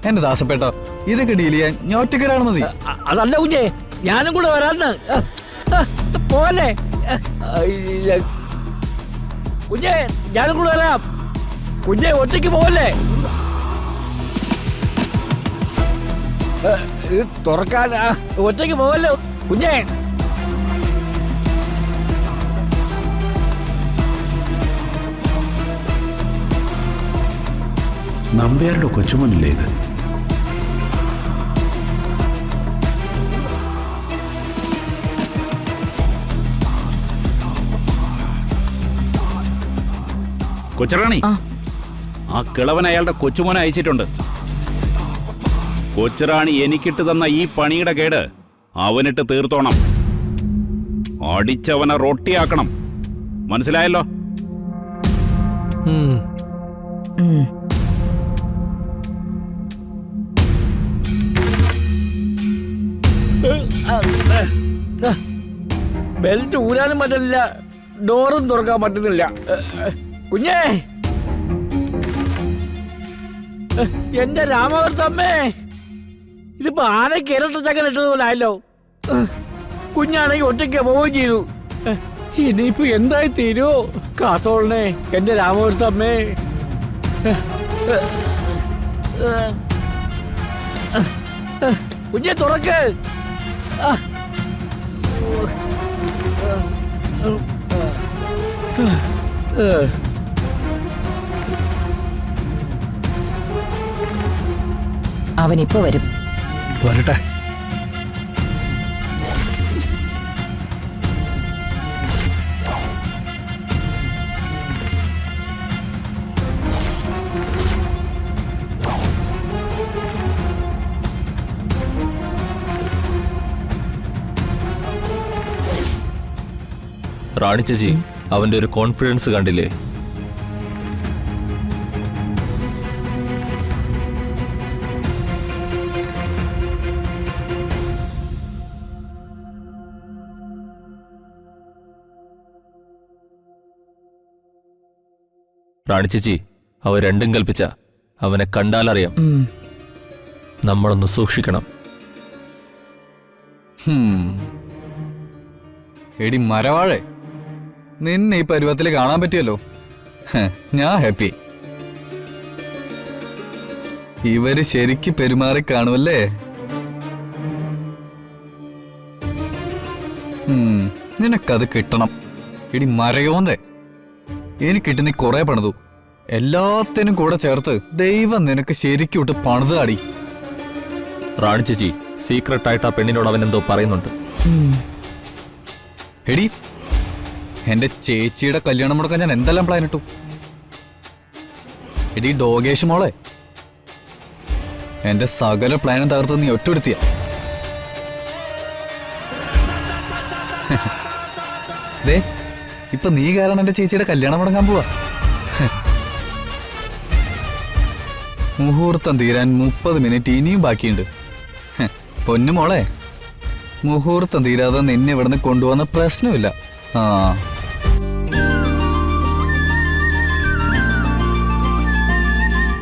എന്റെ ദാസപ്പേട്ട, ഇതൊക്കെ ഡീൽ ചെയ്യാൻ ഞാൻ ഒറ്റക്കൊരാൾ മതി. അതല്ല കുഞ്ഞെ, ഞാനും കൂടെ വരാന്ന്. പോലെ കുഞ്ഞെ, ഞാനും കൂടെ വരാം. കുഞ്ഞെ ഒറ്റയ്ക്ക് പോവല്ലേ? തുറക്കാൻ ഒറ്റയ്ക്ക് പോവല്ലോ കുഞ്ഞെ. നമ്പ്യാരുടെ കൊച്ചുമോനില്ലേ ഇത്? കൊച്ചറാണി, ആ കിളവൻ അയാളുടെ കൊച്ചുമോനെ അയച്ചിട്ടുണ്ട്. കൊച്ചറാണി എനിക്കിട്ട് തന്ന ഈ പണിയുടെ കേട് അവനിട്ട് തീർത്തോണം. അടിച്ചവനെ റൊട്ടിയാക്കണം. മനസ്സിലായല്ലോ? ബെൽറ്റ് ഊരാനും പറ്റുന്നില്ല, ഡോറും തുറക്കാൻ പറ്റുന്നില്ല. കുഞ്ഞേ, എന്റെ രാമവർത്തമ്മേ, ഇതിപ്പോ ആനയ്ക്ക് ഇരട്ട ചക്കൻ ഇട്ടതുപോലെ ആയല്ലോ. കുഞ്ഞാണെങ്കിൽ ഒറ്റയ്ക്ക് പോവുകയും ചെയ്തു. ഇനിയിപ്പോ എന്തായി തീരുവോ? കാത്തോളണേ എന്റെ രാമവർത്തമ്മേ. കുഞ്ഞെ തുറക്ക്. അവനിപ്പോ വരും. വരട്ടെ. റാണി ചേച്ചി, അവന്റെ ഒരു കോൺഫിഡൻസ് കണ്ടില്ലേ? റാണി ചേച്ചി, അവ രണ്ടും കൽപ്പിച്ച അവനെ കണ്ടാലറിയാം. നമ്മളൊന്ന് സൂക്ഷിക്കണം. എടി മരവാഴെ, നിന്നെ ഈ പരുവത്തിൽ കാണാൻ പറ്റിയല്ലോ. ഞാൻ ഹാപ്പി. ഇവര് ശരിക്ക് പെരുമാറി കാണുമല്ലേ? നിനക്കത് കിട്ടണം. എടി മരയോന്നേ, എനിക്കിട്ട് നീ കുറെ പണിതു. എല്ലാത്തിനും കൂടെ ചേർത്ത് ദൈവം നിനക്ക് ശരിക്കും ഇട്ട് പണിതാടി. റാണി ചേച്ചി, സീക്രട്ടായിട്ട് ആ പെണ്ണിനോട് അവൻ എന്തോ പറയുന്നുണ്ട്. എടി, എന്റെ ചേച്ചിയുടെ കല്യാണം മുടക്കാൻ ഞാൻ എന്തെല്ലാം പ്ലാൻ ഇട്ടു. എടി ഡോഗേഷ് മോളെ, എന്റെ സകല പ്ലാനും തകർത്ത് നീ ഒറ്റപ്പെടുത്തിയ. ദേ, ഇപ്പൊ നീ കാരണം എന്റെ ചേച്ചിയുടെ കല്യാണം മുടങ്ങാൻ പോവാ. മുഹൂർത്തം തീരാൻ 30 മിനിറ്റ് ഇനിയും ബാക്കിയുണ്ട്. പൊന്നു മോളെ, മുഹൂർത്തം തീരാതെ നിന്നെ ഇവിടുന്ന് കൊണ്ടുവന്ന പ്രശ്നമില്ല. ആ